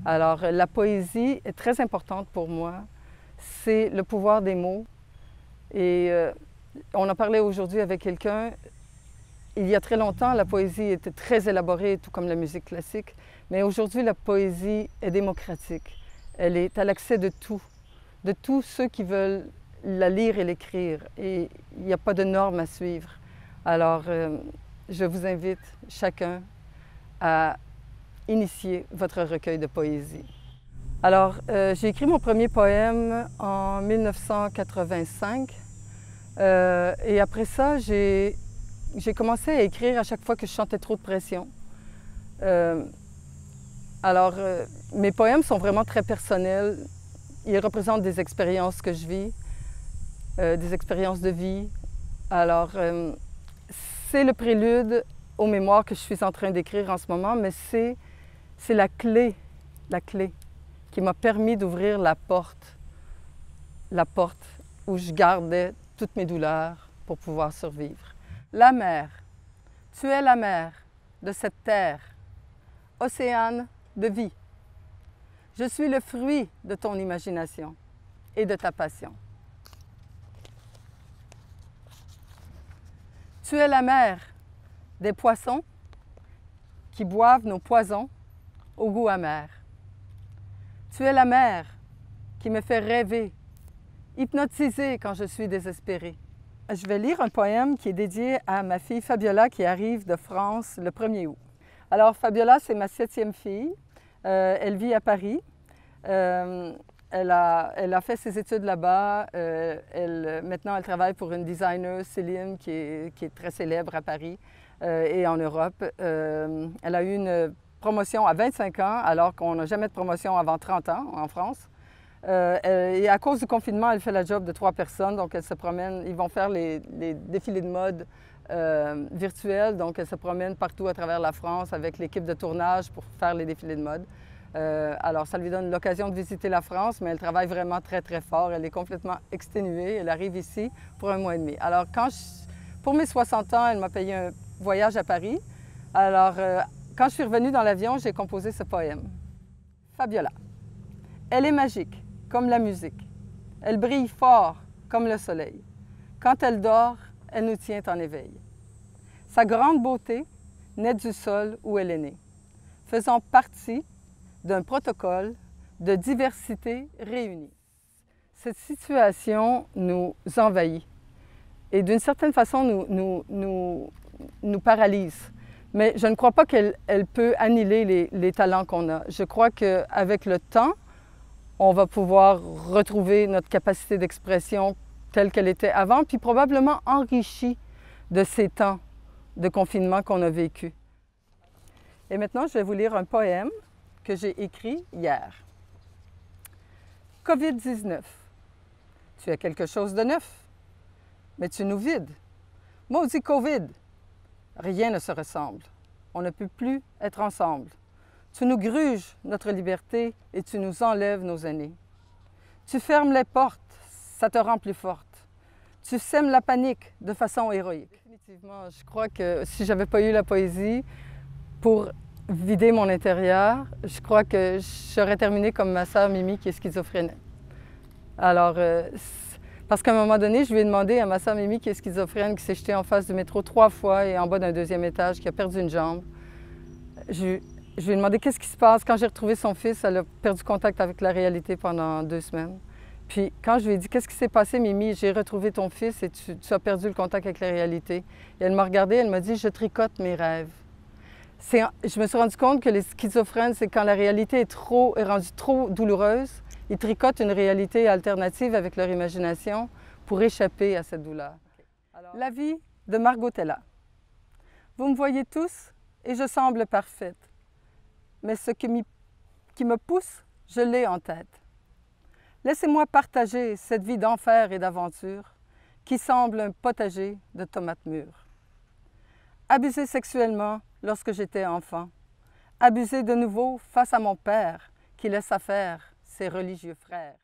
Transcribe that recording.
Alors, la poésie est très importante pour moi. C'est le pouvoir des mots. Et on en parlait aujourd'hui avec quelqu'un. Il y a très longtemps, la poésie était très élaborée, tout comme la musique classique. Mais aujourd'hui, la poésie est démocratique. Elle est à l'accès de tous ceux qui veulent la lire et l'écrire. Et il n'y a pas de normes à suivre. Alors, je vous invite chacun à initier votre recueil de poésie. Alors, j'ai écrit mon premier poème en 1985. Et après ça, j'ai commencé à écrire à chaque fois que je sentais trop de pression. Mes poèmes sont vraiment très personnels. Ils représentent des expériences que je vis, des expériences de vie. Alors, c'est le prélude aux mémoires que je suis en train d'écrire en ce moment, mais c'est la clé qui m'a permis d'ouvrir la porte où je gardais toutes mes douleurs pour pouvoir survivre. La mer, tu es la mer de cette terre, océane de vie. Je suis le fruit de ton imagination et de ta passion. Tu es la mer des poissons qui boivent nos poisons au goût amer. Tu es la mer qui me fait rêver, hypnotiser quand je suis désespérée. Je vais lire un poème qui est dédié à ma fille Fabiola qui arrive de France le 1er août. Alors Fabiola, c'est ma 7e fille. Elle vit à Paris. Elle a fait ses études là-bas. Maintenant, elle travaille pour une designer, Céline, qui est très célèbre à Paris et en Europe. Elle a eu une promotion à 25 ans, alors qu'on n'a jamais de promotion avant 30 ans en France. Et à cause du confinement, elle fait la job de 3 personnes, donc elle se promène. Ils vont faire les défilés de mode virtuels, donc elle se promène partout à travers la France avec l'équipe de tournage pour faire les défilés de mode. Alors, ça lui donne l'occasion de visiter la France, mais elle travaille vraiment très, très fort. Elle est complètement exténuée. Elle arrive ici pour 1 mois et demi. Alors, pour mes 60 ans, elle m'a payé un voyage à Paris. Alors, quand je suis revenue dans l'avion, j'ai composé ce poème. Fabiola. Elle est magique, comme la musique. Elle brille fort, comme le soleil. Quand elle dort, elle nous tient en éveil. Sa grande beauté naît du sol où elle est née, faisant partie d'un protocole de diversité réunie. Cette situation nous envahit et d'une certaine façon nous paralyse. Mais je ne crois pas qu'elle peut annihiler les talents qu'on a. Je crois qu'avec le temps, on va pouvoir retrouver notre capacité d'expression telle qu'elle était avant, puis probablement enrichie de ces temps de confinement qu'on a vécu. Et maintenant, je vais vous lire un poème que j'ai écrit hier. COVID-19. Tu es quelque chose de neuf, mais tu nous vides. Maudit COVID. Rien ne se ressemble. On ne peut plus être ensemble. Tu nous gruges notre liberté et tu nous enlèves nos aînés. Tu fermes les portes, ça te rend plus forte. Tu sèmes la panique de façon héroïque. Définitivement, je crois que si je n'avais pas eu la poésie pour vider mon intérieur, je crois que j'aurais terminé comme ma sœur Mimi qui est schizophrène. Alors, parce qu'à un moment donné, je lui ai demandé à ma sœur Mimi qui est schizophrène, qui s'est jetée en face du métro 3 fois et en bas d'un 2e étage, qui a perdu une jambe. Je lui ai demandé qu'est-ce qui se passe. Quand j'ai retrouvé son fils, elle a perdu contact avec la réalité pendant 2 semaines. Puis quand je lui ai dit « Qu'est-ce qui s'est passé, Mimi? J'ai retrouvé ton fils et tu as perdu le contact avec la réalité. » Et elle m'a regardée, elle m'a dit « Je tricote mes rêves. » Je me suis rendu compte que les schizophrènes, c'est quand la réalité est rendue trop douloureuse, ils tricotent une réalité alternative avec leur imagination pour échapper à cette douleur. La vie de Margotella. Vous me voyez tous et je semble parfaite. Mais ce qui me pousse, je l'ai en tête. Laissez-moi partager cette vie d'enfer et d'aventure qui semble un potager de tomates mûres. Abusé sexuellement lorsque j'étais enfant, abusé de nouveau face à mon père qui laissa faire ses religieux frères.